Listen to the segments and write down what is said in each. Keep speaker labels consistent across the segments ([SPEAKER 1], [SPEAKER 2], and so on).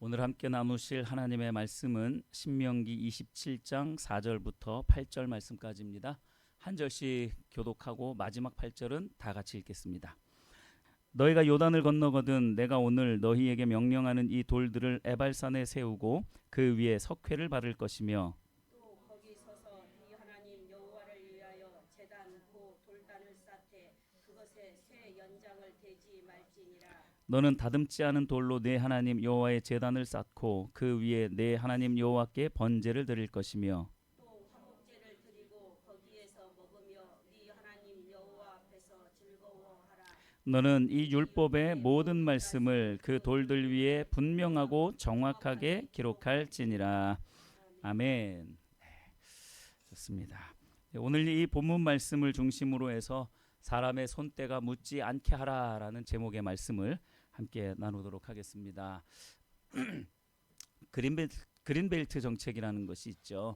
[SPEAKER 1] 오늘 함께 나누실 하나님의 말씀은 신명기 27장 4절부터 8절 말씀까지입니다. 한 절씩 교독하고 마지막 8절은 다 같이 읽겠습니다. 너희가 요단을 건너거든 내가 오늘 너희에게 명령하는 이 돌들을 에발산에 세우고 그 위에 석회를 바를 것이며
[SPEAKER 2] 또 거기 서서 네 하나님 여호와를 위하여 제단 고 돌단을 쌓되 그것에 쇠 연장을 대지 말지니라.
[SPEAKER 1] 너는 다듬지 않은 돌로 내 하나님 여호와의 제단을 쌓고 그 위에 내 하나님 여호와께 번제를 드릴 것이며
[SPEAKER 2] 또 화목제를 드리고 거기에서 먹으며 네 하나님 여호와 앞에서 즐거워하라.
[SPEAKER 1] 너는 이 율법의 모든 말씀을 그 돌들 위에 분명하고 정확하게 기록할지니라. 아멘. 좋습니다. 오늘 이 본문 말씀을 중심으로 해서 사람의 손때가 묻지 않게 하라라는 제목의 말씀을 함께 나누도록 하겠습니다. 그린벨트 정책이라는 것이 있죠.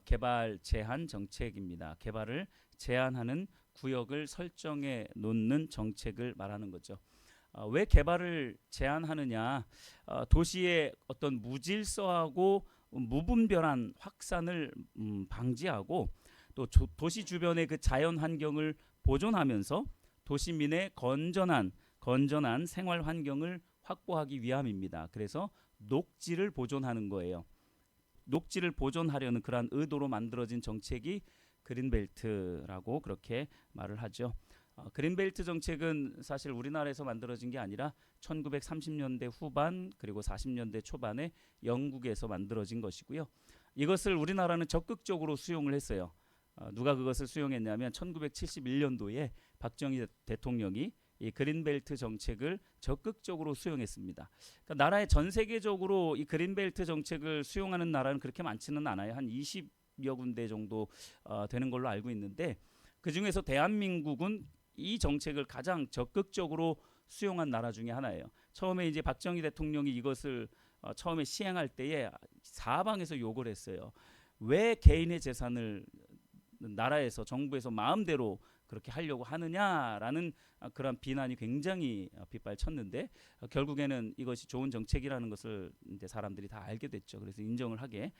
[SPEAKER 1] 개발 제한 정책입니다. 개발을 제한하는 구역을 설정해 놓는 정책을 말하는 거죠. 왜 개발을 제한하느냐? 도시의 어떤 무질서하고 무분별한 확산을 방지하고 또 도시 주변의 그 자연 환경을 보존하면서 도시민의 건전한 생활 환경을 확보하기 위함입니다. 그래서 녹지를 보존하는 거예요. 녹지를 보존하려는 그러한 의도로 만들어진 정책이 그린벨트라고 그렇게 말을 하죠. 그린벨트 정책은 사실 우리나라에서 만들어진 게 아니라 1930년대 후반 그리고 40년대 초반에 영국에서 만들어진 것이고요. 이것을 우리나라는 적극적으로 수용을 했어요. 누가 그것을 수용했냐면 1971년도에 박정희 대통령이 이 그린벨트 정책을 적극적으로 수용했습니다. 그러니까 나라의 전 세계적으로 이 그린벨트 정책을 수용하는 나라는 그렇게 많지는 않아요. 한 20여 군데 정도 되는 걸로 알고 있는데 그 중에서 대한민국은 이 정책을 가장 적극적으로 수용한 나라 중에 하나예요. 처음에 이제 박정희 대통령이 이것을 처음에 시행할 때에 사방에서 욕을 했어요. 왜 개인의 재산을 나라에서 정부에서 마음대로 그렇게 하려고 하느냐라는 그런 비난이 굉장히 빗발쳤는데 결국에는 이것이 좋은 정책이라는 것을 이제 사람들이 다 알게 됐죠. 그래서 인정을 하게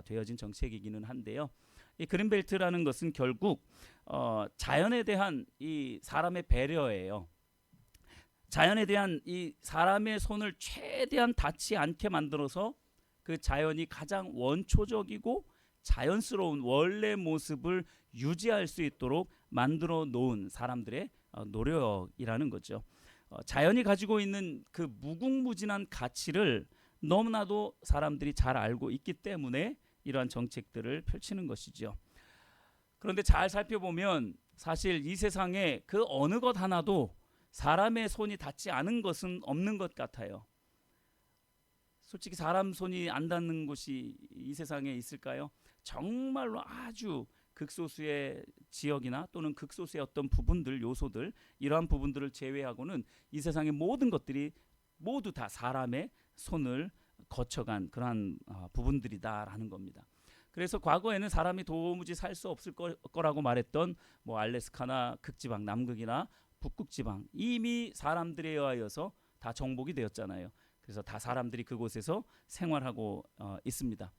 [SPEAKER 1] 되어진 정책이기는 한데요. 이 그린벨트라는 것은 결국 자연에 대한 이 사람의 배려예요. 자연에 대한 이 사람의 손을 최대한 닿지 않게 만들어서 그 자연이 가장 원초적이고 자연스러운 원래 모습을 유지할 수 있도록 만들어 놓은 사람들의 노력이라는 거죠. 자연이 가지고 있는 그 무궁무진한 가치를 너무나도 사람들이 잘 알고 있기 때문에 이러한 정책들을 펼치는 것이죠. 그런데 잘 살펴보면 사실 이 세상에 그 어느 것 하나도 사람의 손이 닿지 않은 것은 없는 것 같아요. 솔직히 사람 손이 안 닿는 곳이 이 세상에 있을까요? 정말로 아주 극소수의 지역이나 또는 극소수의 어떤 부분들, 요소들 이러한 부분들을 제외하고는 이 세상의 모든 것들이 모두 다 사람의 손을 거쳐간 그러한 부분들이다라는 겁니다. 그래서 과거에는 사람이 도무지 살 수 없을 거라고 말했던 뭐 알래스카나 극지방, 남극이나 북극지방 이미 사람들에 의하여서 다 정복이 되었잖아요. 그래서 다 사람들이 그곳에서 생활하고 있습니다.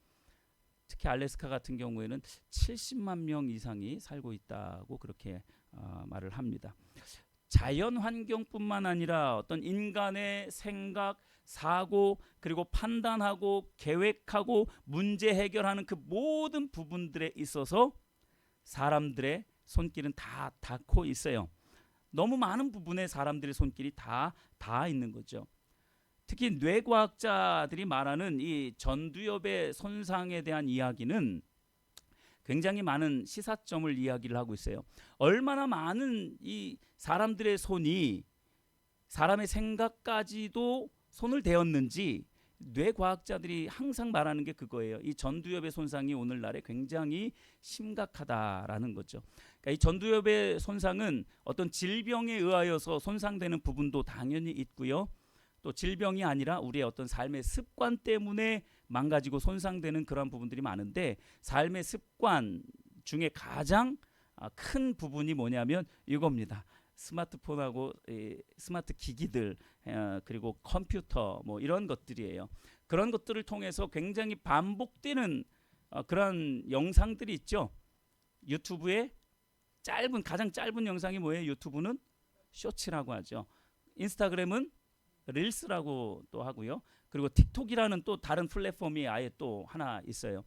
[SPEAKER 1] 특히 알래스카 같은 경우에는 70만 명 이상이 살고 있다고 그렇게 말을 합니다. 자연 환경뿐만 아니라 어떤 인간의 생각, 사고, 그리고 판단하고 계획하고 문제 해결하는 그 모든 부분들에 있어서 사람들의 손길은 다 닿고 있어요. 너무 많은 부분에 사람들의 손길이 다 있는 거죠. 특히 뇌과학자들이 말하는 이 전두엽의 손상에 대한 이야기는 굉장히 많은 시사점을 이야기를 하고 있어요. 얼마나 많은 이 사람들의 손이 사람의 생각까지도 손을 대었는지 뇌과학자들이 항상 말하는 게 그거예요. 이 전두엽의 손상이 오늘날에 굉장히 심각하다라는 거죠. 그러니까 이 전두엽의 손상은 어떤 질병에 의하여서 손상되는 부분도 당연히 있고요. 또 질병이 아니라 우리의 어떤 삶의 습관 때문에 망가지고 손상되는 그런 부분들이 많은데 삶의 습관 중에 가장 큰 부분이 뭐냐면 이겁니다. 스마트폰하고 스마트 기기들 그리고 컴퓨터 뭐 이런 것들이에요. 그런 것들을 통해서 굉장히 반복되는 그런 영상들이 있죠. 유튜브에 가장 짧은 영상이 뭐예요? 유튜브는 쇼츠라고 하죠. 인스타그램은 릴스라고 또 하고요. 그리고 틱톡이라는 또 다른 플랫폼이 아예 또 하나 있어요.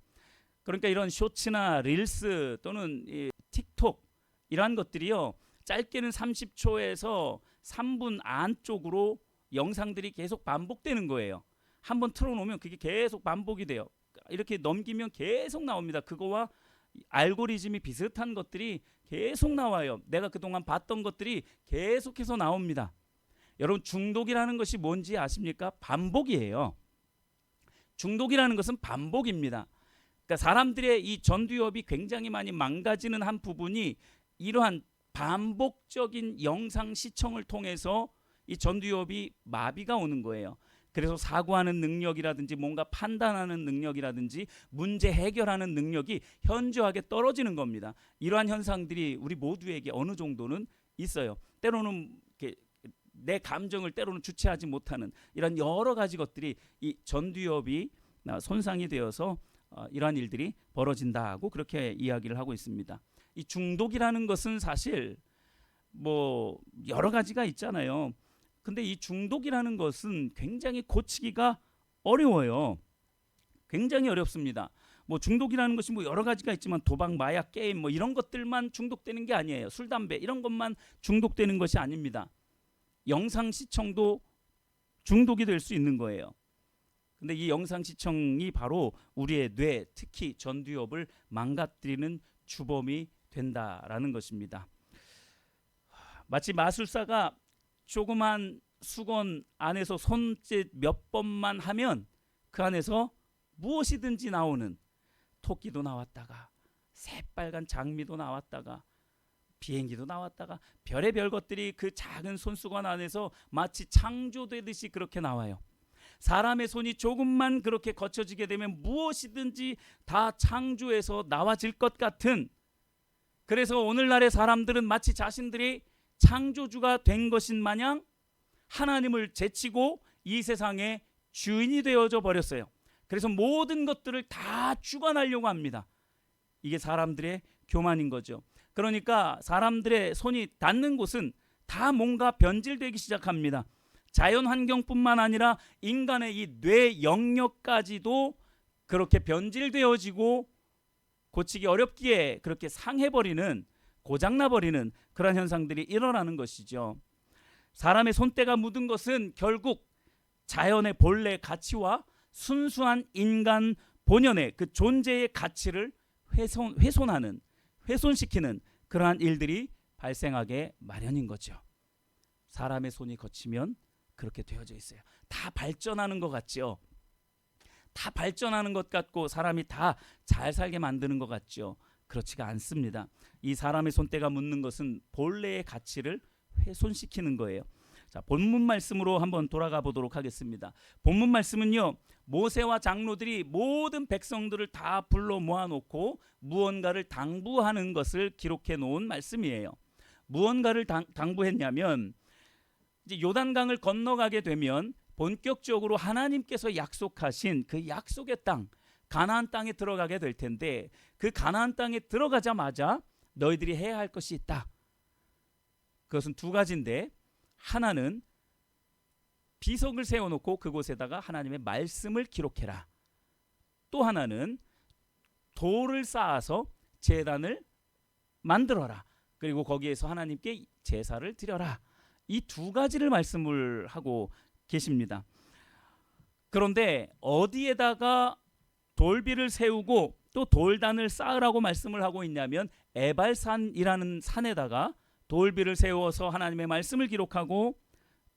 [SPEAKER 1] 그러니까 이런 쇼츠나 릴스 또는 이 틱톡 이러한 것들이요. 짧게는 30초에서 3분 안쪽으로 영상들이 계속 반복되는 거예요. 한번 틀어놓으면 그게 계속 반복이 돼요. 이렇게 넘기면 계속 나옵니다. 그거와 알고리즘이 비슷한 것들이 계속 나와요. 내가 그동안 봤던 것들이 계속해서 나옵니다. 여러분 중독이라는 것이 뭔지 아십니까? 반복이에요. 중독이라는 것은 반복입니다. 그러니까 사람들의 이 전두엽이 굉장히 많이 망가지는 한 부분이 이러한 반복적인 영상 시청을 통해서 이 전두엽이 마비가 오는 거예요. 그래서 사고하는 능력이라든지 뭔가 판단하는 능력이라든지 문제 해결하는 능력이 현저하게 떨어지는 겁니다. 이러한 현상들이 우리 모두에게 어느 정도는 있어요. 때로는 내 감정을 때로는 주체하지 못하는 이런 여러 가지 것들이 이 전두엽이 손상이 되어서 이러한 일들이 벌어진다고 그렇게 이야기를 하고 있습니다. 이 중독이라는 것은 사실 뭐 여러 가지가 있잖아요. 근데 이 중독이라는 것은 굉장히 고치기가 어려워요. 굉장히 어렵습니다. 뭐 중독이라는 것이 뭐 여러 가지가 있지만 도박, 마약, 게임 뭐 이런 것들만 중독되는 게 아니에요. 술, 담배 이런 것만 중독되는 것이 아닙니다. 영상 시청도 중독이 될 수 있는 거예요. 근데 이 영상 시청이 바로 우리의 뇌, 특히 전두엽을 망가뜨리는 주범이 된다라는 것입니다. 마치 마술사가 조그만 수건 안에서 손짓 몇 번만 하면 그 안에서 무엇이든지 나오는 토끼도 나왔다가 새빨간 장미도 나왔다가 비행기도 나왔다가 별의별 것들이 그 작은 손수건 안에서 마치 창조되듯이 그렇게 나와요. 사람의 손이 조금만 그렇게 거쳐지게 되면 무엇이든지 다 창조해서 나와질 것 같은, 그래서 오늘날의 사람들은 마치 자신들이 창조주가 된 것인 마냥 하나님을 제치고 이 세상의 주인이 되어져 버렸어요. 그래서 모든 것들을 다 주관하려고 합니다. 이게 사람들의 교만인 거죠. 그러니까 사람들의 손이 닿는 곳은 다 뭔가 변질되기 시작합니다. 자연 환경뿐만 아니라 인간의 이 뇌 영역까지도 그렇게 변질되어지고 고치기 어렵기에 그렇게 상해버리는, 고장나버리는 그런 현상들이 일어나는 것이죠. 사람의 손때가 묻은 것은 결국 자연의 본래 가치와 순수한 인간 본연의 그 존재의 가치를 훼손하는, 훼손시키는 그러한 일들이 발생하게 마련인 거죠. 사람의 손이 거치면 그렇게 되어져 있어요. 다 발전하는 것 같죠. 다 발전하는 것 같고 사람이 다 잘 살게 만드는 것 같죠. 그렇지가 않습니다. 이 사람의 손때가 묻는 것은 본래의 가치를 훼손시키는 거예요. 자, 본문 말씀으로 한번 돌아가 보도록 하겠습니다. 본문 말씀은요, 모세와 장로들이 모든 백성들을 다 불러 모아놓고 무언가를 당부하는 것을 기록해 놓은 말씀이에요. 무언가를 당부했냐면 이제 요단강을 건너가게 되면 본격적으로 하나님께서 약속하신 그 약속의 땅, 가나안 땅에 들어가게 될 텐데, 그 가나안 땅에 들어가자마자 너희들이 해야 할 것이 있다. 그것은 두 가지인데, 하나는 비석을 세워놓고 그곳에다가 하나님의 말씀을 기록해라. 또 하나는 돌을 쌓아서 제단을 만들어라. 그리고 거기에서 하나님께 제사를 드려라. 이 두 가지를 말씀을 하고 계십니다. 그런데 어디에다가 돌비를 세우고 또 돌단을 쌓으라고 말씀을 하고 있냐면 에발산이라는 산에다가 돌비를 세워서 하나님의 말씀을 기록하고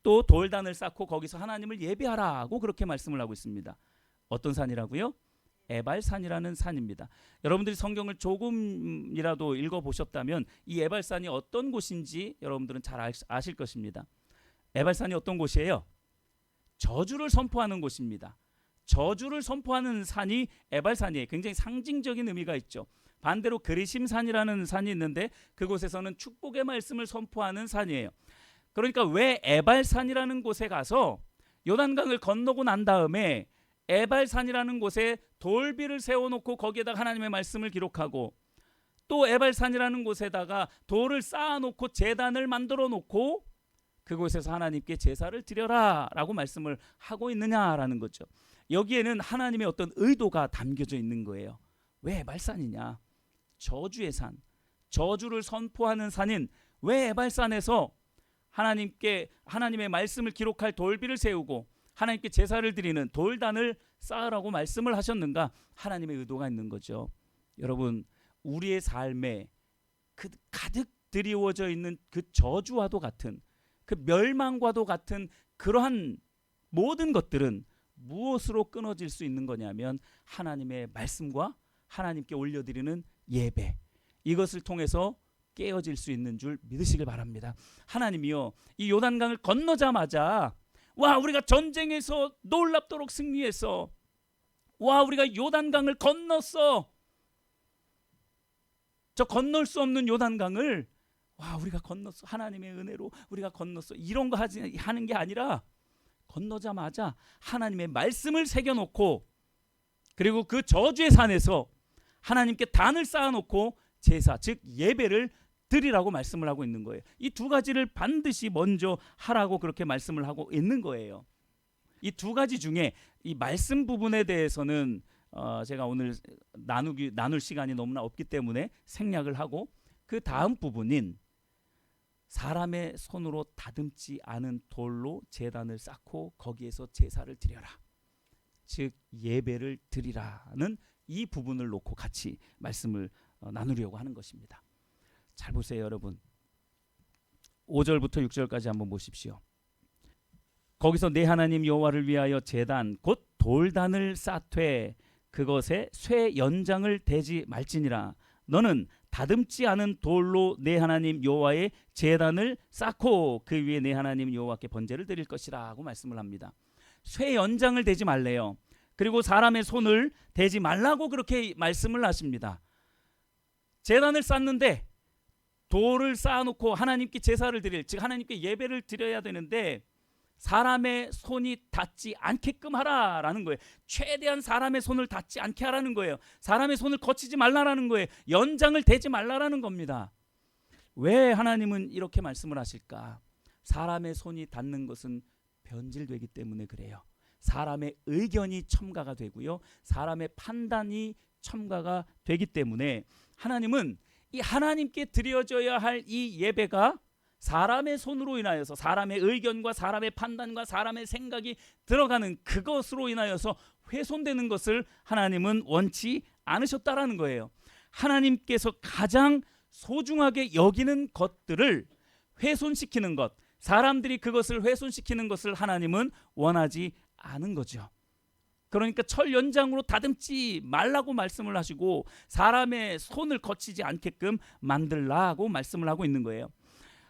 [SPEAKER 1] 또 돌단을 쌓고 거기서 하나님을 예배하라고 그렇게 말씀을 하고 있습니다. 어떤 산이라고요? 에발산이라는 산입니다. 여러분들이 성경을 조금이라도 읽어보셨다면 이 에발산이 어떤 곳인지 여러분들은 잘 아실 것입니다. 에발산이 어떤 곳이에요? 저주를 선포하는 곳입니다. 저주를 선포하는 산이 에발산이에요. 굉장히 상징적인 의미가 있죠. 반대로 그리심산이라는 산이 있는데 그곳에서는 축복의 말씀을 선포하는 산이에요. 그러니까 왜 에발산이라는 곳에 가서 요단강을 건너고 난 다음에 에발산이라는 곳에 돌비를 세워놓고 거기에다가 하나님의 말씀을 기록하고 또 에발산이라는 곳에다가 돌을 쌓아놓고 제단을 만들어 놓고 그곳에서 하나님께 제사를 드려라 라고 말씀을 하고 있느냐라는 거죠. 여기에는 하나님의 어떤 의도가 담겨져 있는 거예요. 왜 에발산이냐? 저주의 산, 저주를 선포하는 산인 왜 에발산에서 하나님께 하나님의 말씀을 기록할 돌비를 세우고 하나님께 제사를 드리는 돌단을 쌓으라고 말씀을 하셨는가? 하나님의 의도가 있는 거죠. 여러분, 우리의 삶에 그 가득 드리워져 있는 그 저주와도 같은 그 멸망과도 같은 그러한 모든 것들은 무엇으로 끊어질 수 있는 거냐면 하나님의 말씀과 하나님께 올려드리는 예배, 이것을 통해서 깨어질 수 있는 줄 믿으시길 바랍니다. 하나님이요, 이 요단강을 건너자마자 와, 우리가 전쟁에서 놀랍도록 승리했어, 와, 우리가 요단강을 건넜어, 저 건널 수 없는 요단강을 와, 우리가 건넜어, 하나님의 은혜로 우리가 건넜어, 이런 거 하는 게 아니라 건너자마자 하나님의 말씀을 새겨놓고 그리고 그 저주의 산에서 하나님께 단을 쌓아놓고 제사, 즉 예배를 드리라고 말씀을 하고 있는 거예요. 이 두 가지를 반드시 먼저 하라고 그렇게 말씀을 하고 있는 거예요. 이 두 가지 중에 이 말씀 부분에 대해서는 제가 오늘 나눌 시간이 너무나 없기 때문에 생략을 하고 그 다음 부분인 사람의 손으로 다듬지 않은 돌로 제단을 쌓고 거기에서 제사를 드려라, 즉 예배를 드리라는 이 부분을 놓고 같이 말씀을 나누려고 하는 것입니다. 잘 보세요, 여러분. 5절부터 6절까지 한번 보십시오. 거기서 내 하나님 여호와를 위하여 제단 곧 돌단을 쌓되 그것에 쇠 연장을 대지 말지니라. 너는 다듬지 않은 돌로 내 하나님 여호와의 제단을 쌓고 그 위에 내 하나님 여호와께 번제를 드릴 것이라 하고 말씀을 합니다. 쇠 연장을 대지 말래요. 그리고 사람의 손을 대지 말라고 그렇게 말씀을 하십니다. 제단을 쌓는데 돌을 쌓아놓고 하나님께 제사를 드릴, 즉 하나님께 예배를 드려야 되는데 사람의 손이 닿지 않게끔 하라라는 거예요. 최대한 사람의 손을 닿지 않게 하라는 거예요. 사람의 손을 거치지 말라라는 거예요. 연장을 대지 말라라는 겁니다. 왜 하나님은 이렇게 말씀을 하실까? 사람의 손이 닿는 것은 변질되기 때문에 그래요. 사람의 의견이 첨가가 되고요, 사람의 판단이 첨가가 되기 때문에 하나님은 이 하나님께 드려져야 할 이 예배가 사람의 손으로 인하여서 사람의 의견과 사람의 판단과 사람의 생각이 들어가는 그것으로 인하여서 훼손되는 것을 하나님은 원치 않으셨다라는 거예요. 하나님께서 가장 소중하게 여기는 것들을 훼손시키는 것, 사람들이 그것을 훼손시키는 것을 하나님은 원하지 않은 거죠. 그러니까 철 연장으로 다듬지 말라고 말씀을 하시고 사람의 손을 거치지 않게끔 만들라고 말씀을 하고 있는 거예요.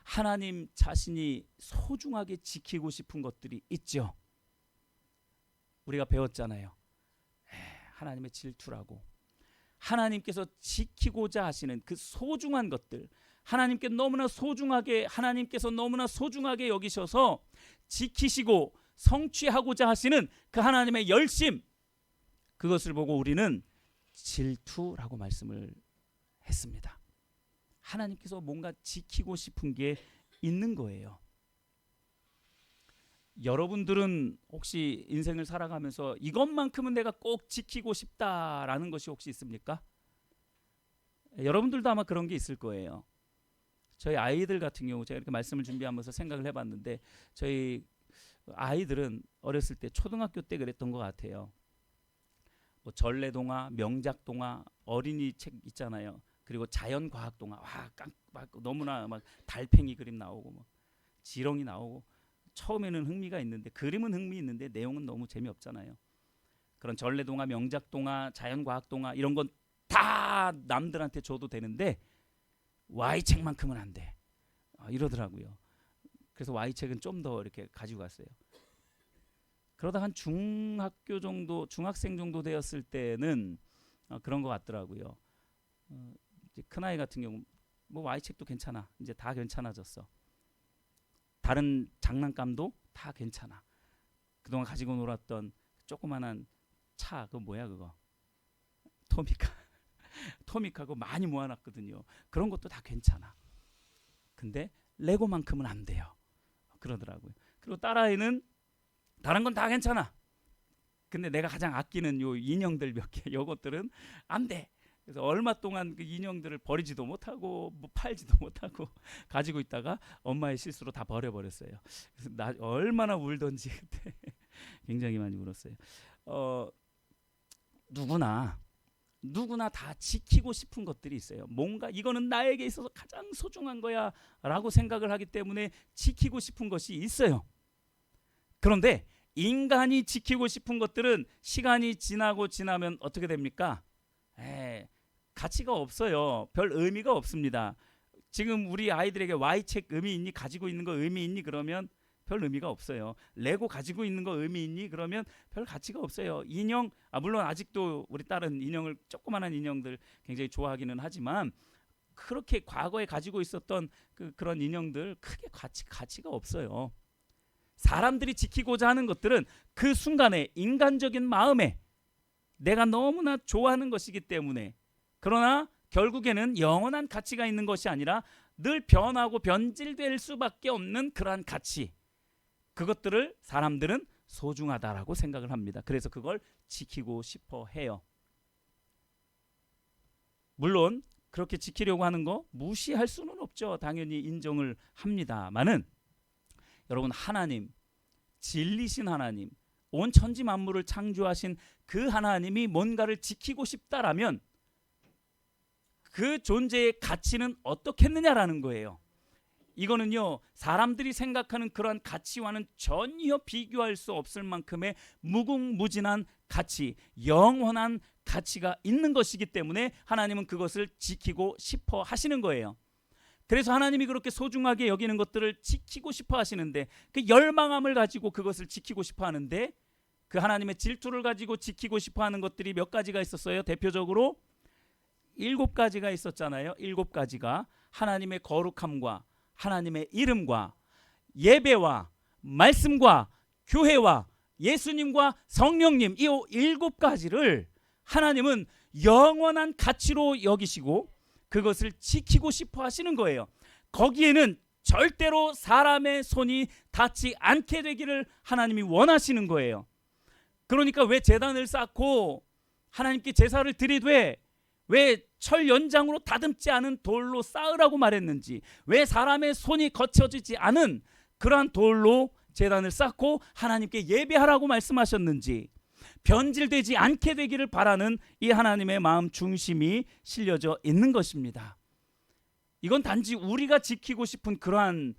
[SPEAKER 1] 하나님 자신이 소중하게 지키고 싶은 것들이 있죠. 우리가 배웠잖아요. 하나님의 질투라고. 하나님께서 지키고자 하시는 그 소중한 것들, 하나님께서 너무나 소중하게 여기셔서 지키시고 성취하고자 하시는 그 하나님의 열심, 그것을 보고 우리는 질투라고 말씀을 했습니다. 하나님께서 뭔가 지키고 싶은 게 있는 거예요. 여러분들은 혹시 인생을 살아가면서 이것만큼은 내가 꼭 지키고 싶다라는 것이 혹시 있습니까? 여러분들도 아마 그런 게 있을 거예요. 저희 아이들 같은 경우 제가 이렇게 말씀을 준비하면서 생각을 해봤는데 저희 아이들은 어렸을 때 초등학교 때 그랬던 것 같아요. 뭐 전래동화, 명작동화, 어린이 책 있잖아요. 그리고 자연과학동화, 막 너무나 막 달팽이 그림 나오고 뭐 지렁이 나오고 처음에는 흥미가 있는데 그림은 흥미 있는데 내용은 너무 재미없잖아요. 그런 전래동화, 명작동화, 자연과학동화 이런 건 다 남들한테 줘도 되는데 Y책만큼은 안 돼. 이러더라고요. 그래서 Y책은 좀 더 이렇게 가지고 갔어요. 그러다 한 중학교 정도, 중학생 정도 되었을 때는 그런 것 같더라고요. 이제 큰아이 같은 경우 뭐 Y책도 괜찮아. 이제 다 괜찮아졌어. 다른 장난감도 다 괜찮아. 그동안 가지고 놀았던 조그만한 차, 그거 뭐야 그거? 토미카. 토미카 그거 많이 모아놨거든요. 그런 것도 다 괜찮아. 근데 레고만큼은 안 돼요. 그러더라고요. 그리고 딸아이는 다른 건 다 괜찮아. 근데 내가 가장 아끼는 요 인형들 몇 개, 요것들은 안 돼. 그래서 얼마 동안 그 인형들을 버리지도 못하고 뭐 팔지도 못하고 가지고 있다가 엄마의 실수로 다 버려버렸어요. 그래서 나 얼마나 울던지 그때 굉장히 많이 울었어요. 누구나 다 지키고 싶은 것들이 있어요. 뭔가 이거는 나에게 있어서 가장 소중한 거야 라고 생각을 하기 때문에 지키고 싶은 것이 있어요. 그런데 인간이 지키고 싶은 것들은 시간이 지나면 어떻게 됩니까? 가치가 없어요. 별 의미가 없습니다. 지금 우리 아이들에게 Y책 의미 있니? 가지고 있는 거 의미 있니? 그러면 별 의미가 없어요. 레고 가지고 있는 거 의미 있니? 그러면 별 가치가 없어요. 인형, 물론 아직도 우리 딸은 인형을, 조그만한 인형들 굉장히 좋아하기는 하지만 그렇게 과거에 가지고 있었던 그런 인형들 크게 가치가 없어요. 사람들이 지키고자 하는 것들은 그 순간에 인간적인 마음에 내가 너무나 좋아하는 것이기 때문에, 그러나 결국에는 영원한 가치가 있는 것이 아니라 늘 변하고 변질될 수밖에 없는 그러한 가치, 그것들을 사람들은 소중하다라고 생각을 합니다. 그래서 그걸 지키고 싶어 해요. 물론 그렇게 지키려고 하는 거 무시할 수는 없죠. 당연히 인정을 합니다만은 여러분, 하나님, 진리신 하나님, 온 천지 만물을 창조하신 그 하나님이 뭔가를 지키고 싶다라면 그 존재의 가치는 어떻겠느냐라는 거예요. 이거는요, 사람들이 생각하는 그러한 가치와는 전혀 비교할 수 없을 만큼의 무궁무진한 가치, 영원한 가치가 있는 것이기 때문에 하나님은 그것을 지키고 싶어 하시는 거예요. 그래서 하나님이 그렇게 소중하게 여기는 것들을 지키고 싶어 하시는데, 그 열망함을 가지고 그것을 지키고 싶어 하는데, 그 하나님의 질투를 가지고 지키고 싶어 하는 것들이 몇 가지가 있었어요. 대표적으로 7가지가 있었잖아요. 7가지가 하나님의 거룩함과 하나님의 이름과 예배와 말씀과 교회와 예수님과 성령님, 이 7가지를 하나님은 영원한 가치로 여기시고 그것을 지키고 싶어 하시는 거예요. 거기에는 절대로 사람의 손이 닿지 않게 되기를 하나님이 원하시는 거예요. 그러니까 왜 제단을 쌓고 하나님께 제사를 드리되 왜 철 연장으로 다듬지 않은 돌로 쌓으라고 말했는지, 왜 사람의 손이 거쳐지지 않은 그러한 돌로 제단을 쌓고 하나님께 예배하라고 말씀하셨는지, 변질되지 않게 되기를 바라는 이 하나님의 마음 중심이 실려져 있는 것입니다. 이건 단지 우리가 지키고 싶은 그러한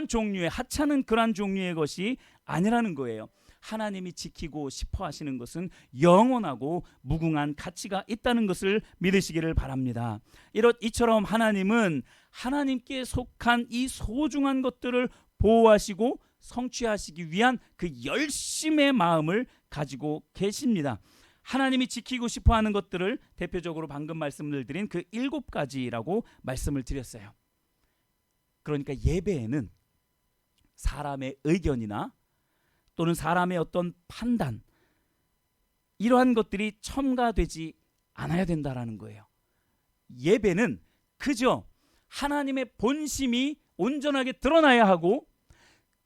[SPEAKER 1] 종류의, 하찮은 그러한 종류의 것이 아니라는 거예요. 하나님이 지키고 싶어 하시는 것은 영원하고 무궁한 가치가 있다는 것을 믿으시기를 바랍니다. 이처럼 하나님은 하나님께 속한 이 소중한 것들을 보호하시고 성취하시기 위한 그 열심의 마음을 가지고 계십니다. 하나님이 지키고 싶어 하는 것들을 대표적으로 방금 말씀을 드린 그 7가지라고 말씀을 드렸어요. 그러니까 예배에는 사람의 의견이나 또는 사람의 어떤 판단, 이러한 것들이 첨가되지 않아야 된다라는 거예요. 예배는 그저 하나님의 본심이 온전하게 드러나야 하고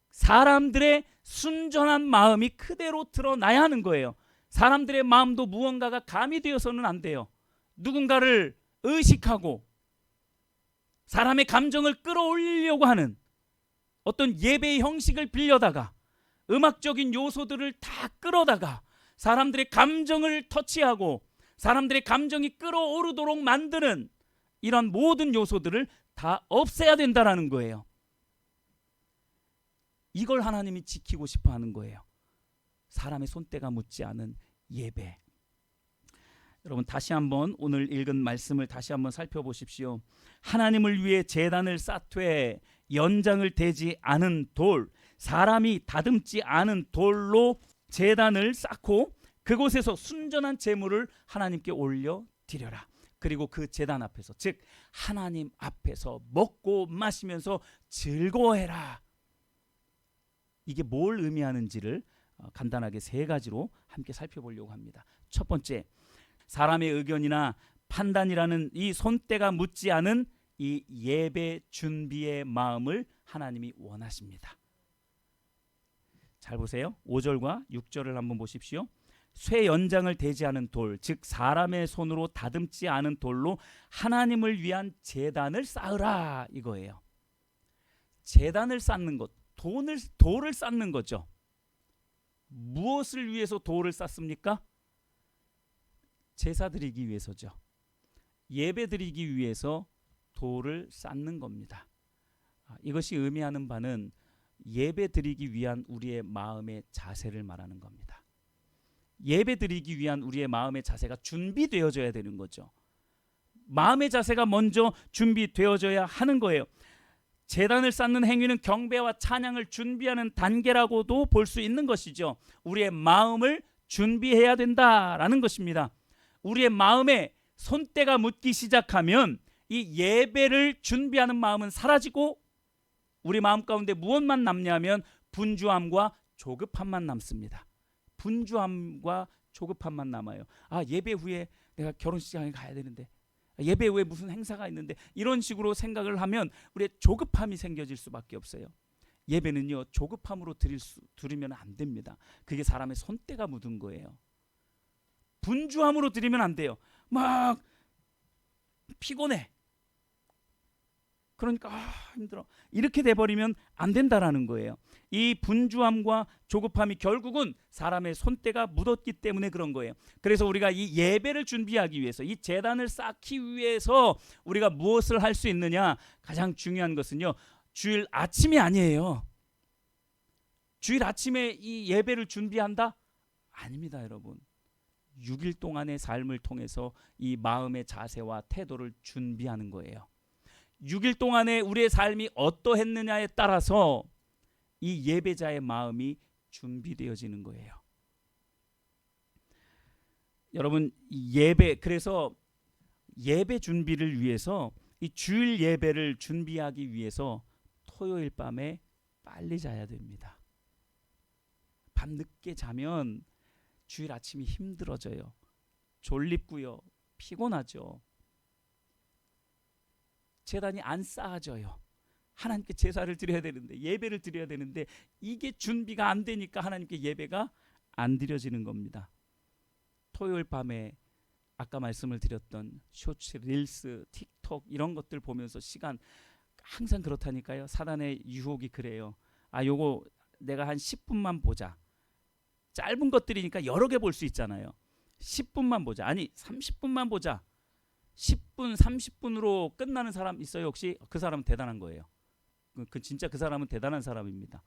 [SPEAKER 1] 사람들의 순전한 마음이 그대로 드러나야 하는 거예요. 사람들의 마음도 무언가가 가미되어서는 안 돼요. 누군가를 의식하고 사람의 감정을 끌어올리려고 하는 어떤 예배의 형식을 빌려다가 음악적인 요소들을 다 끌어다가 사람들의 감정을 터치하고 사람들의 감정이 끌어오르도록 만드는 이런 모든 요소들을 다 없애야 된다라는 거예요. 이걸 하나님이 지키고 싶어 하는 거예요. 사람의 손때가 묻지 않은 예배. 여러분, 다시 한번 오늘 읽은 말씀을 다시 한번 살펴보십시오. 하나님을 위해 제단을 쌓되 연장을 대지 않은 돌, 사람이 다듬지 않은 돌로 제단을 쌓고 그곳에서 순전한 제물을 하나님께 올려 드려라. 그리고 그 제단 앞에서, 즉 하나님 앞에서 먹고 마시면서 즐거워해라. 이게 뭘 의미하는지를 간단하게 세 가지로 함께 살펴보려고 합니다. 첫 번째, 사람의 의견이나 판단이라는 이 손때가 묻지 않은 이 예배 준비의 마음을 하나님이 원하십니다. 잘 보세요. 5절과 6절을 한번 보십시오. 쇠 연장을 대지 않은 돌, 즉 사람의 손으로 다듬지 않은 돌로 하나님을 위한 제단을 쌓으라, 이거예요. 제단을 쌓는 것, 돌을 쌓는 거죠. 무엇을 위해서 돌을 쌓습니까? 제사 드리기 위해서죠. 예배 드리기 위해서 돌을 쌓는 겁니다. 이것이 의미하는 바는 예배 드리기 위한 우리의 마음의 자세를 말하는 겁니다. 예배 드리기 위한 우리의 마음의 자세가 준비되어져야 되는 거죠. 마음의 자세가 먼저 준비되어져야 하는 거예요. 제단을 쌓는 행위는 경배와 찬양을 준비하는 단계라고도 볼 수 있는 것이죠. 우리의 마음을 준비해야 된다라는 것입니다. 우리의 마음에 손때가 묻기 시작하면 이 예배를 준비하는 마음은 사라지고 우리 마음 가운데 무엇만 남냐면 분주함과 조급함만 남습니다. 분주함과 조급함만 남아요. 예배 후에 내가 결혼식장에 가야 되는데, 예배 후에 무슨 행사가 있는데, 이런 식으로 생각을 하면 우리의 조급함이 생겨질 수밖에 없어요. 예배는요, 조급함으로 드리면 안 됩니다. 그게 사람의 손때가 묻은 거예요. 분주함으로 드리면 안 돼요. 막 피곤해, 그러니까 힘들어, 이렇게 돼버리면 안 된다라는 거예요. 이 분주함과 조급함이 결국은 사람의 손때가 묻었기 때문에 그런 거예요. 그래서 우리가 이 예배를 준비하기 위해서, 이 제단을 쌓기 위해서 우리가 무엇을 할 수 있느냐, 가장 중요한 것은요, 주일 아침이 아니에요. 주일 아침에 이 예배를 준비한다? 아닙니다, 여러분. 6일 동안의 삶을 통해서 이 마음의 자세와 태도를 준비하는 거예요. 6일 동안에 우리의 삶이 어떠했느냐에 따라서 이 예배자의 마음이 준비되어지는 거예요. 여러분, 그래서 예배 준비를 위해서, 이 주일 예배를 준비하기 위해서 토요일 밤에 빨리 자야 됩니다. 밤 늦게 자면 주일 아침이 힘들어져요. 졸립고요, 피곤하죠. 제단이 안 쌓아져요. 하나님께 제사를 드려야 되는데, 예배를 드려야 되는데, 이게 준비가 안 되니까 하나님께 예배가 안 드려지는 겁니다. 토요일 밤에 아까 말씀을 드렸던 쇼츠, 릴스, 틱톡 이런 것들 보면서 시간, 항상 그렇다니까요. 사단의 유혹이 그래요. 요거 내가 한 10분만 보자. 짧은 것들이니까 여러 개 볼 수 있잖아요. 10분만 보자. 아니 30분만 보자. 10분, 30분으로 끝나는 사람 있어요 혹시? 그 사람은 대단한 거예요. 진짜 그 사람은 대단한 사람입니다.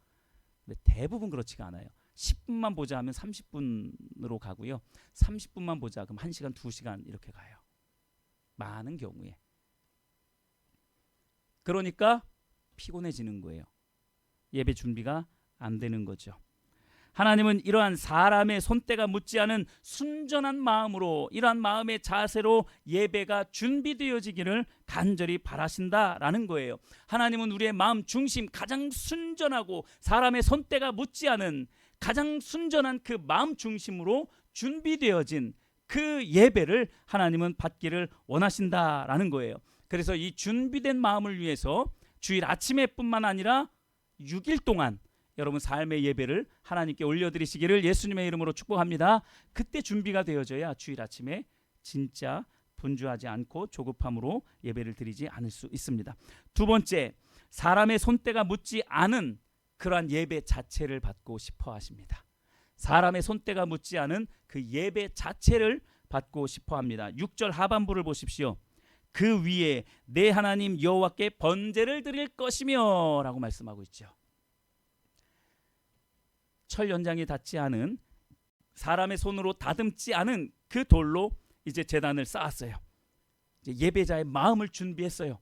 [SPEAKER 1] 근데 대부분 그렇지가 않아요. 10분만 보자 하면 30분으로 가고요. 30분만 보자 그럼 1시간, 2시간 이렇게 가요. 많은 경우에. 그러니까 피곤해지는 거예요. 예배 준비가 안 되는 거죠. 하나님은 이러한 사람의 손때가 묻지 않은 순전한 마음으로, 이러한 마음의 자세로 예배가 준비되어지기를 간절히 바라신다라는 거예요. 하나님은 우리의 마음 중심, 가장 순전하고 사람의 손때가 묻지 않은 가장 순전한 그 마음 중심으로 준비되어진 그 예배를 하나님은 받기를 원하신다라는 거예요. 그래서 이 준비된 마음을 위해서 주일 아침에 뿐만 아니라 6일 동안 여러분 삶의 예배를 하나님께 올려드리시기를 예수님의 이름으로 축복합니다. 그때 준비가 되어져야 주일 아침에 진짜 분주하지 않고 조급함으로 예배를 드리지 않을 수 있습니다. 두 번째, 사람의 손때가 묻지 않은 그러한 예배 자체를 받고 싶어 하십니다. 사람의 손때가 묻지 않은 그 예배 자체를 받고 싶어 합니다. 6절 하반부를 보십시오. 그 위에 내 하나님 여호와께 번제를 드릴 것이며 라고 말씀하고 있죠. 철 연장이 닿지 않은, 사람의 손으로 다듬지 않은 그 돌로 이제 제단을 쌓았어요. 이제 예배자의 마음을 준비했어요.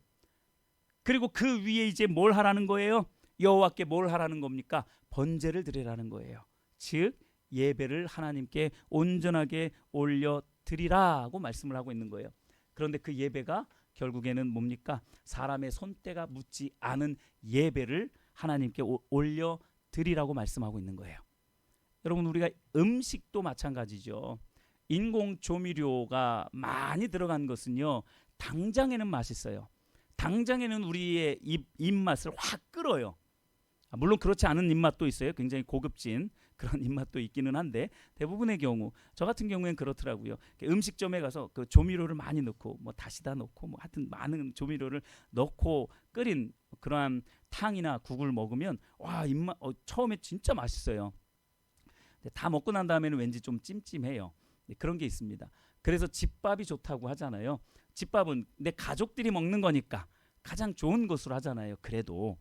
[SPEAKER 1] 그리고 그 위에 이제 뭘 하라는 거예요? 여호와께 뭘 하라는 겁니까? 번제를 드리라는 거예요. 즉 예배를 하나님께 온전하게 올려 드리라고 말씀을 하고 있는 거예요. 그런데 그 예배가 결국에는 뭡니까? 사람의 손때가 묻지 않은 예배를 하나님께 올려 드리라고 말씀하고 있는 거예요. 여러분, 우리가 음식도 마찬가지죠. 인공 조미료가 많이 들어간 것은요, 당장에는 맛있어요. 당장에는 우리의 입맛을 확 끌어요. 물론 그렇지 않은 입맛도 있어요. 굉장히 고급진 그런 입맛도 있기는 한데, 대부분의 경우, 저 같은 경우에는 그렇더라고요. 음식점에 가서 그 조미료를 많이 넣고 뭐 다시다 넣고 뭐 하여튼 많은 조미료를 넣고 끓인 그러한 탕이나 국을 먹으면 와, 입맛 처음에 진짜 맛있어요. 근데 다 먹고 난 다음에는 왠지 좀 찜찜해요. 그런 게 있습니다. 그래서 집밥이 좋다고 하잖아요. 집밥은 내 가족들이 먹는 거니까 가장 좋은 것으로 하잖아요. 그래도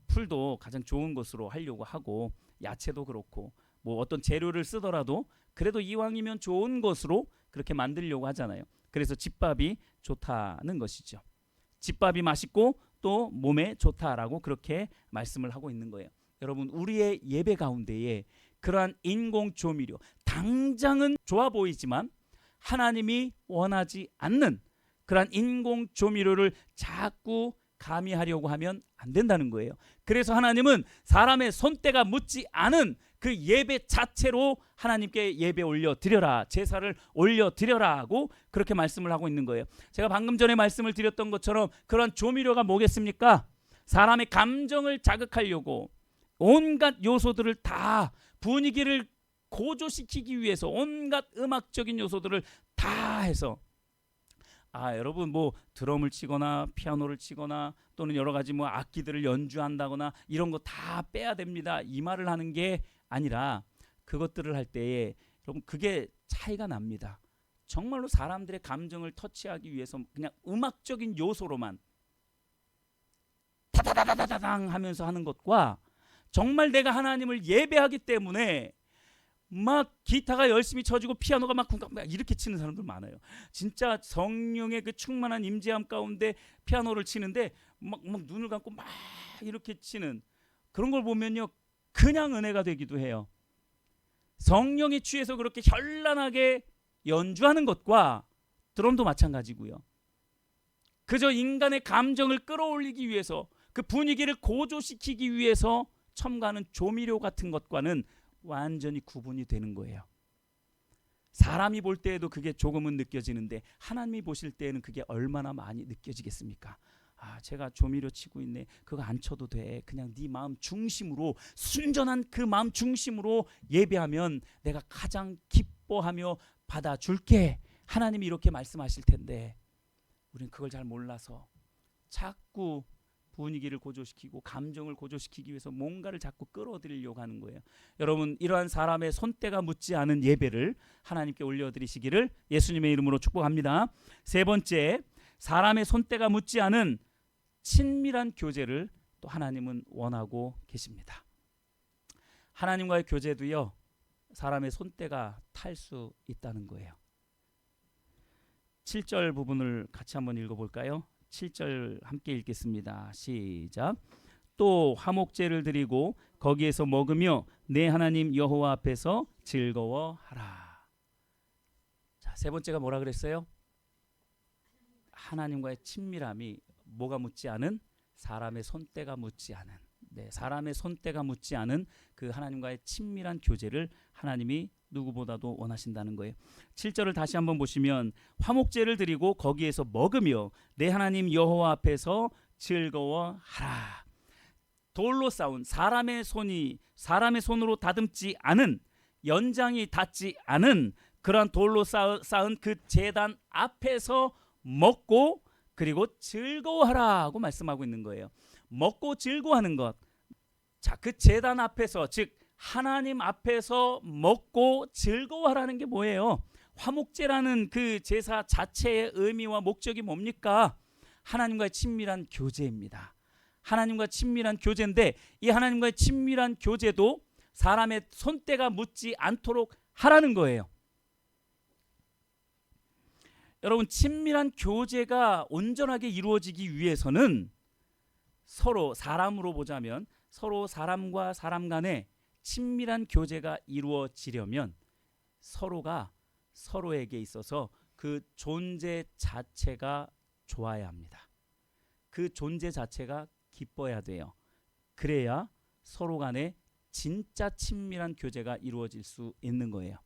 [SPEAKER 1] 풀도 가장 좋은 것으로 하려고 하고, 야채도 그렇고 뭐 어떤 재료를 쓰더라도 그래도 이왕이면 좋은 것으로 그렇게 만들려고 하잖아요. 그래서 집밥이 좋다는 것이죠. 집밥이 맛있고 또 몸에 좋다라고 그렇게 말씀을 하고 있는 거예요. 여러분, 우리의 예배 가운데에 그러한 인공 조미료, 당장은 좋아 보이지만 하나님이 원하지 않는 그러한 인공 조미료를 자꾸 가미하려고 하면 안 된다는 거예요. 그래서 하나님은 사람의 손때가 묻지 않은 그 예배 자체로 하나님께 예배 올려 드려라, 제사를 올려 드려라 하고 그렇게 말씀을 하고 있는 거예요. 제가 방금 전에 말씀을 드렸던 것처럼 그런 조미료가 뭐겠습니까? 사람의 감정을 자극하려고 온갖 요소들을 다, 분위기를 고조시키기 위해서 온갖 음악적인 요소들을 다 해서, 여러분 뭐 드럼을 치거나 피아노를 치거나 또는 여러 가지 뭐 악기들을 연주한다거나 이런 거 다 빼야 됩니다, 이 말을 하는 게 아니라, 그것들을 할 때에 여러분 그게 차이가 납니다. 정말로 사람들의 감정을 터치하기 위해서 그냥 음악적인 요소로만 다다다다다당 하면서 하는 것과, 정말 내가 하나님을 예배하기 때문에 막 기타가 열심히 쳐지고 피아노가 막 이렇게 치는 사람들 많아요. 진짜 성령의 그 충만한 임재함 가운데 피아노를 치는데 막 눈을 감고 막 이렇게 치는 그런 걸 보면요, 그냥 은혜가 되기도 해요. 성령에 취해서 그렇게 현란하게 연주하는 것과 드럼도 마찬가지고요. 그저 인간의 감정을 끌어올리기 위해서, 그 분위기를 고조시키기 위해서 첨가하는 조미료 같은 것과는 완전히 구분이 되는 거예요. 사람이 볼 때에도 그게 조금은 느껴지는데 하나님이 보실 때에는 그게 얼마나 많이 느껴지겠습니까? 제가 조미료 치고 있네, 그거 안 쳐도 돼, 그냥 네 마음 중심으로, 순전한 그 마음 중심으로 예배하면 내가 가장 기뻐하며 받아줄게, 하나님이 이렇게 말씀하실 텐데 우리는 그걸 잘 몰라서 자꾸 분위기를 고조시키고 감정을 고조시키기 위해서 뭔가를 자꾸 끌어들이려고 하는 거예요. 여러분, 이러한 사람의 손때가 묻지 않은 예배를 하나님께 올려드리시기를 예수님의 이름으로 축복합니다. 세 번째, 사람의 손때가 묻지 않은 친밀한 교제를 또 하나님은 원하고 계십니다. 하나님과의 교제도요, 사람의 손때가 탈 수 있다는 거예요. 7절 부분을 같이 한번 읽어볼까요? 7절 함께 읽겠습니다. 시작. 또 화목제를 드리고 거기에서 먹으며 내 하나님 여호와 앞에서 즐거워하라. 자, 세 번째가 뭐라 그랬어요? 하나님과의 친밀함이 뭐가 묻지 않은? 사람의 손때가 묻지 않은, 사람의 손때가 묻지 않은 그 하나님과의 친밀한 교제를 하나님이 누구보다도 원하신다는 거예요. 7절을 다시 한번 보시면, 화목제를 드리고 거기에서 먹으며 내 하나님 여호와 앞에서 즐거워하라. 돌로 쌓은, 사람의 손으로 다듬지 않은, 연장이 닿지 않은 그러한 돌로 쌓은 그 제단 앞에서 먹고 그리고 즐거워하라고 말씀하고 있는 거예요. 먹고 즐거워하는 것. 자, 그 제단 앞에서, 즉 하나님 앞에서 먹고 즐거워하라는 게 뭐예요? 화목제라는 그 제사 자체의 의미와 목적이 뭡니까? 하나님과의 친밀한 교제입니다. 하나님과 친밀한 교제인데, 이 하나님과의 친밀한 교제도 사람의 손때가 묻지 않도록 하라는 거예요. 여러분, 친밀한 교제가 온전하게 이루어지기 위해서는 서로 사람으로 보자면 서로 사람과 사람 간에 친밀한 교제가 이루어지려면 서로가 서로에게 있어서 그 존재 자체가 좋아야 합니다. 그 존재 자체가 기뻐야 돼요. 그래야 서로 간에 진짜 친밀한 교제가 이루어질 수 있는 거예요.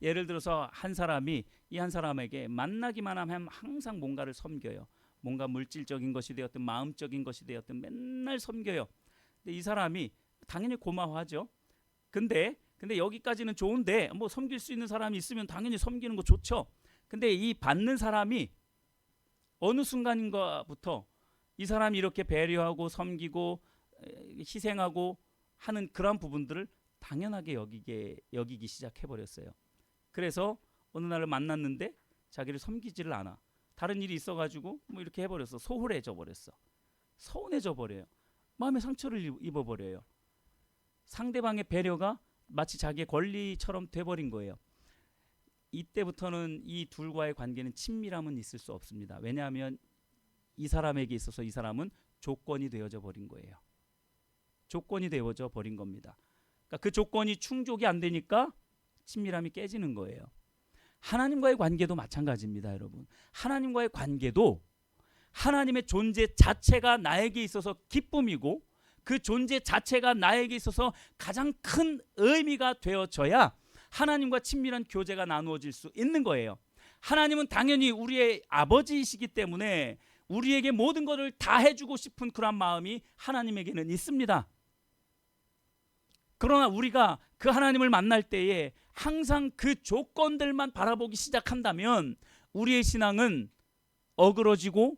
[SPEAKER 1] 예를 들어서 한 사람이 이 한 사람에게 만나기만 하면 항상 뭔가를 섬겨요. 뭔가 물질적인 것이 되었든 마음적인 것이 되었든 맨날 섬겨요. 근데 이 사람이 당연히 고마워하죠. 근데 여기까지는 좋은데 뭐 섬길 수 있는 사람이 있으면 당연히 섬기는 거 좋죠. 근데 이 받는 사람이 어느 순간인가부터 이 사람이 이렇게 배려하고 섬기고 희생하고 하는 그런 부분들을 당연하게 여기기 시작해버렸어요. 그래서 어느 날을 만났는데 자기를 섬기지를 않아. 다른 일이 있어가지고 뭐 이렇게 해버렸어. 소홀해져 버렸어. 서운해져 버려요. 마음의 상처를 입어버려요. 상대방의 배려가 마치 자기의 권리처럼 돼버린 거예요. 이때부터는 이 둘과의 관계는 친밀함은 있을 수 없습니다. 왜냐하면 이 사람에게 있어서 이 사람은 조건이 되어져 버린 거예요. 조건이 되어져 버린 겁니다. 그러니까 그 조건이 충족이 안 되니까 친밀함이 깨지는 거예요. 하나님과의 관계도 마찬가지입니다, 여러분. 하나님과의 관계도 하나님의 존재 자체가 나에게 있어서 기쁨이고 그 존재 자체가 나에게 있어서 가장 큰 의미가 되어져야 하나님과 친밀한 교제가 나누어질 수 있는 거예요. 하나님은 당연히 우리의 아버지이시기 때문에 우리에게 모든 것을 다 해주고 싶은 그런 마음이 하나님에게는 있습니다. 그러나 우리가 그 하나님을 만날 때에 항상 그 조건들만 바라보기 시작한다면 우리의 신앙은 어그러지고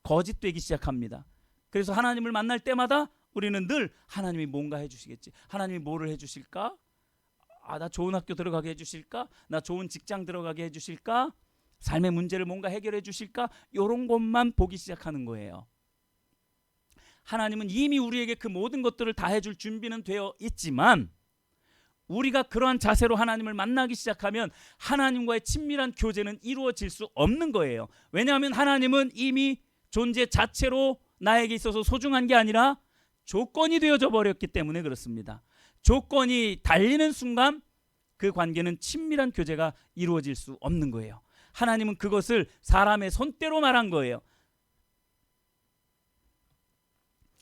[SPEAKER 1] 거짓되기 시작합니다. 그래서 하나님을 만날 때마다 우리는 늘 하나님이 뭔가 해주시겠지. 하나님이 뭐를 해주실까? 나 좋은 학교 들어가게 해주실까? 나 좋은 직장 들어가게 해주실까? 삶의 문제를 뭔가 해결해 주실까? 이런 것만 보기 시작하는 거예요. 하나님은 이미 우리에게 그 모든 것들을 다 해줄 준비는 되어 있지만 우리가 그러한 자세로 하나님을 만나기 시작하면 하나님과의 친밀한 교제는 이루어질 수 없는 거예요. 왜냐하면 하나님은 이미 존재 자체로 나에게 있어서 소중한 게 아니라 조건이 되어져 버렸기 때문에 그렇습니다. 조건이 달리는 순간 그 관계는 친밀한 교제가 이루어질 수 없는 거예요. 하나님은 그것을 사람의 손때로 말한 거예요.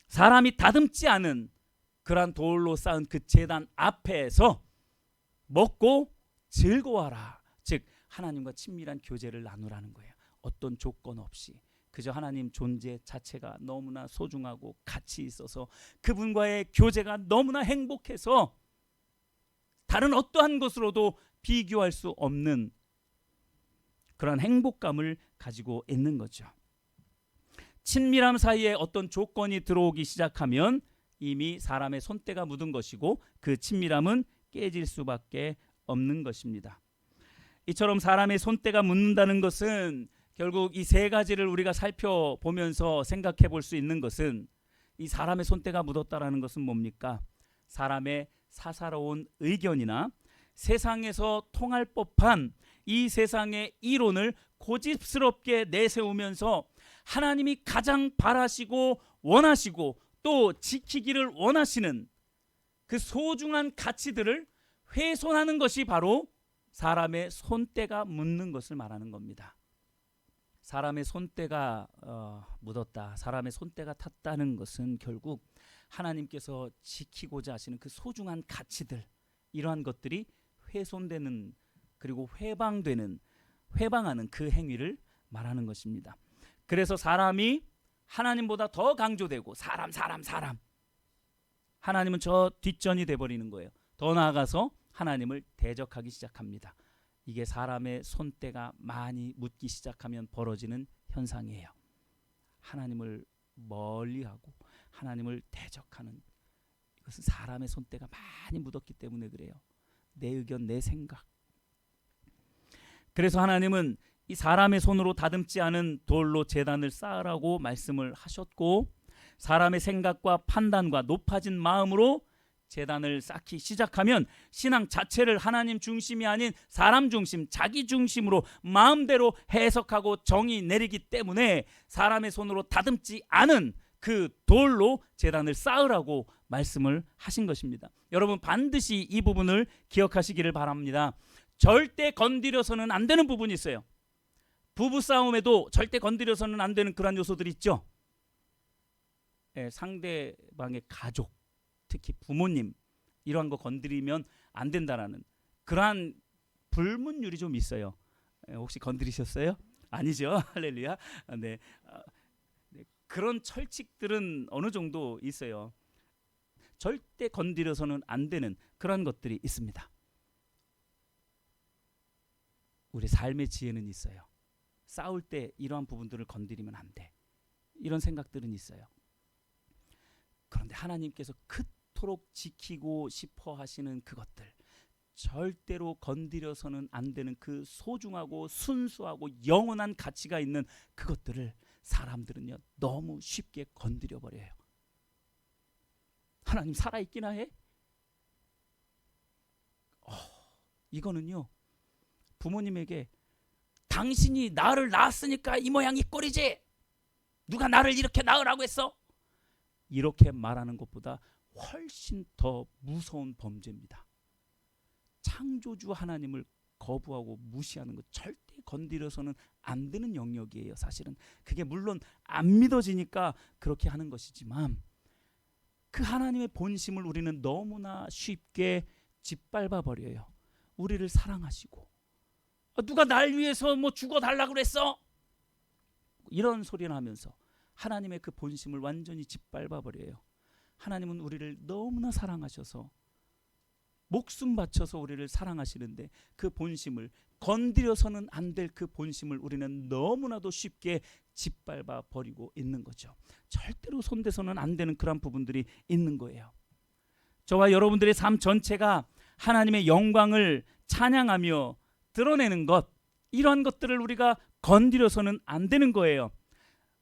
[SPEAKER 1] 사람이 다듬지 않은 그러한 돌로 쌓은 그 제단 앞에서 먹고 즐거워하라. 즉 하나님과 친밀한 교제를 나누라는 거예요. 어떤 조건 없이 그저 하나님 존재 자체가 너무나 소중하고 가치 있어서 그분과의 교제가 너무나 행복해서 다른 어떠한 것으로도 비교할 수 없는 그런 행복감을 가지고 있는 거죠. 친밀함 사이에 어떤 조건이 들어오기 시작하면 이미 사람의 손때가 묻은 것이고 그 친밀함은 깨질 수밖에 없는 것입니다. 이처럼 사람의 손때가 묻는다는 것은 결국 이 세 가지를 우리가 살펴보면서 생각해 볼 수 있는 것은 이 사람의 손때가 묻었다라는 것은 뭡니까? 사람의 사사로운 의견이나 세상에서 통할 법한 이 세상의 이론을 고집스럽게 내세우면서 하나님이 가장 바라시고 원하시고 또 지키기를 원하시는 그 소중한 가치들을 훼손하는 것이 바로 사람의 손때가 묻는 것을 말하는 겁니다. 사람의 손때가 묻었다, 사람의 손때가 탔다는 것은 결국 하나님께서 지키고자 하시는 그 소중한 가치들, 이러한 것들이 훼손되는 그리고 회방하는 그 행위를 말하는 것입니다. 그래서 사람이 하나님보다 더 강조되고 사람 하나님은 저 뒷전이 돼버리는 거예요. 더 나아가서 하나님을 대적하기 시작합니다. 이게 사람의 손때가 많이 묻기 시작하면 벌어지는 현상이에요. 하나님을 멀리하고 하나님을 대적하는, 이것은 사람의 손때가 많이 묻었기 때문에 그래요. 내 의견, 내 생각. 그래서 하나님은 이 사람의 손으로 다듬지 않은 돌로 제단을 쌓으라고 말씀을 하셨고, 사람의 생각과 판단과 높아진 마음으로 제단을 쌓기 시작하면 신앙 자체를 하나님 중심이 아닌 사람 중심, 자기 중심으로 마음대로 해석하고 정의 내리기 때문에 사람의 손으로 다듬지 않은 그 돌로 제단을 쌓으라고 말씀을 하신 것입니다. 여러분 반드시 이 부분을 기억하시기를 바랍니다. 절대 건드려서는 안 되는 부분이 있어요. 부부싸움에도 절대 건드려서는 안 되는 그런 요소들이 있죠. 상대방의 가족, 특히 부모님 이러한 거 건드리면 안 된다라는 그러한 불문율이 좀 있어요. 혹시 건드리셨어요? 아니죠. 할렐루야. 네. 그런 철칙들은 어느 정도 있어요. 절대 건드려서는 안 되는 그런 것들이 있습니다. 우리 삶의 지혜는 있어요. 싸울 때 이러한 부분들을 건드리면 안 돼. 이런 생각들은 있어요. 그런데 하나님께서 그토록 지키고 싶어 하시는 그것들, 절대로 건드려서는 안 되는 그 소중하고 순수하고 영원한 가치가 있는 그것들을 사람들은요 너무 쉽게 건드려 버려요. 하나님 살아있기나 해? 이거는요 부모님에게 당신이 나를 낳았으니까 이 모양 이 꼴이지, 누가 나를 이렇게 낳으라고 했어? 이렇게 말하는 것보다 훨씬 더 무서운 범죄입니다. 창조주 하나님을 거부하고 무시하는 것, 절대 건드려서는 안 되는 영역이에요. 사실은 그게 물론 안 믿어지니까 그렇게 하는 것이지만 그 하나님의 본심을 우리는 너무나 쉽게 짓밟아 버려요. 우리를 사랑하시고 누가 날 위해서 뭐 죽어달라고 그랬어? 이런 소리를 하면서 하나님의 그 본심을 완전히 짓밟아 버려요. 하나님은 우리를 너무나 사랑하셔서 목숨 바쳐서 우리를 사랑하시는데 그 본심을 건드려서는 안 될 그 본심을 우리는 너무나도 쉽게 짓밟아 버리고 있는 거죠. 절대로 손대서는 안 되는 그런 부분들이 있는 거예요. 저와 여러분들의 삶 전체가 하나님의 영광을 찬양하며 드러내는 것, 이러한 것들을 우리가 건드려서는 안 되는 거예요.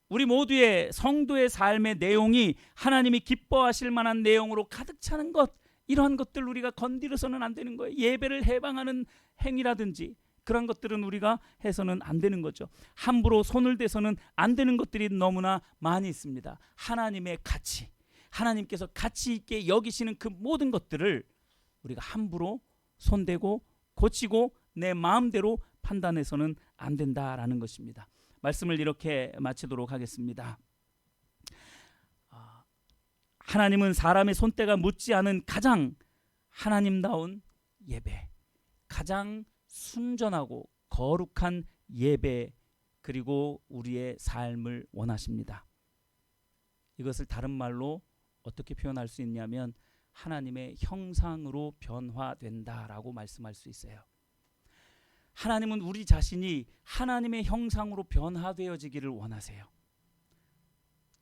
[SPEAKER 1] 우리 모두의 성도의 삶의 내용이 하나님이 기뻐하실 만한 내용으로 가득 차는 것, 이러한 것들 우리가 건드려서는 안 되는 거예요. 예배를 해방하는 행위라든지 그런 것들은 우리가 해서는 안 되는 거죠. 함부로 손을 대서는 안 되는 것들이 너무나 많이 있습니다. 하나님의 가치, 하나님께서 가치 있게 여기시는 그 모든 것들을 우리가 함부로 손대고 고치고 내 마음대로 판단해서는 안 된다라는 것입니다. 말씀을 이렇게 마치도록 하겠습니다. 하나님은 사람의 손때가 묻지 않은 가장 하나님다운 예배, 가장 순전하고 거룩한 예배, 그리고 우리의 삶을 원하십니다. 이것을 다른 말로 어떻게 표현할 수 있냐면 하나님의 형상으로 변화된다라고 말씀할 수 있어요. 하나님은 우리 자신이 하나님의 형상으로 변화되어지기를 원하세요.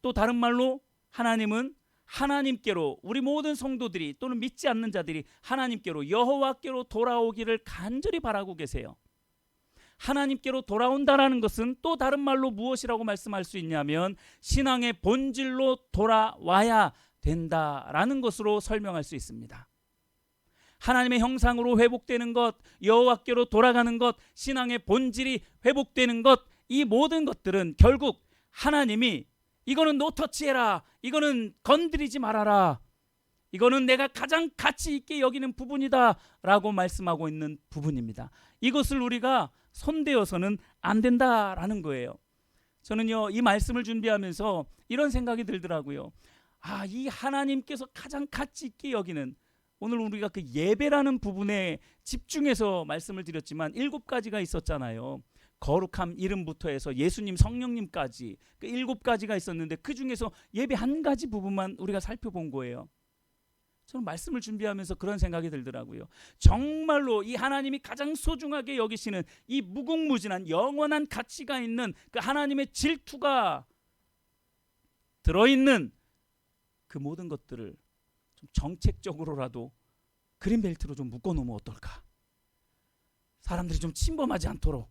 [SPEAKER 1] 또 다른 말로 하나님은 하나님께로 우리 모든 성도들이 또는 믿지 않는 자들이 하나님께로 여호와께로 돌아오기를 간절히 바라고 계세요. 하나님께로 돌아온다라는 것은 또 다른 말로 무엇이라고 말씀할 수 있냐면 신앙의 본질로 돌아와야 된다라는 것으로 설명할 수 있습니다. 하나님의 형상으로 회복되는 것, 여호와께로 돌아가는 것, 신앙의 본질이 회복되는 것, 이 모든 것들은 결국 하나님이 이거는 노터치해라, 이거는 건드리지 말아라, 이거는 내가 가장 가치 있게 여기는 부분이다 라고 말씀하고 있는 부분입니다. 이것을 우리가 손대어서는 안 된다라는 거예요. 저는요 이 말씀을 준비하면서 이런 생각이 들더라고요. 이 하나님께서 가장 가치 있게 여기는, 오늘 우리가 그 예배라는 부분에 집중해서 말씀을 드렸지만 7가지가 있었잖아요. 거룩함 이름부터 해서 예수님 성령님까지 그 7가지가 있었는데 그 중에서 예배 한 가지 부분만 우리가 살펴본 거예요. 저는 말씀을 준비하면서 그런 생각이 들더라고요. 정말로 이 하나님이 가장 소중하게 여기시는 이 무궁무진한 영원한 가치가 있는 그 하나님의 질투가 들어있는 그 모든 것들을 좀 정책적으로라도 그린벨트로 좀 묶어놓으면 어떨까? 사람들이 좀 침범하지 않도록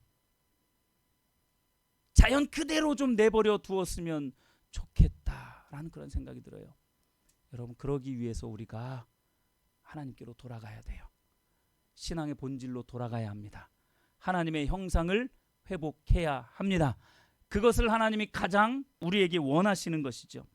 [SPEAKER 1] 자연 그대로 좀 내버려 두었으면 좋겠다라는 그런 생각이 들어요. 여러분, 그러기 위해서 우리가 하나님께로 돌아가야 돼요. 신앙의 본질로 돌아가야 합니다. 하나님의 형상을 회복해야 합니다. 그것을 하나님이 가장 우리에게 원하시는 것이죠.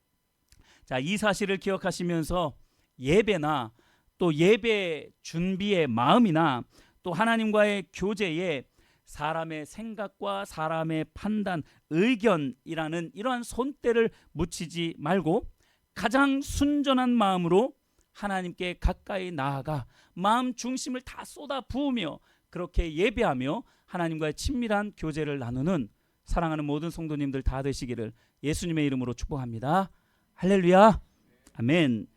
[SPEAKER 1] 자, 이 사실을 기억하시면서 예배나 또 예배 준비의 마음이나 또 하나님과의 교제에 사람의 생각과 사람의 판단, 의견이라는 이러한 손대를 묻히지 말고 가장 순전한 마음으로 하나님께 가까이 나아가 마음 중심을 다 쏟아 부으며 그렇게 예배하며 하나님과의 친밀한 교제를 나누는 사랑하는 모든 성도님들 다 되시기를 예수님의 이름으로 축복합니다. 할렐루야. 아멘.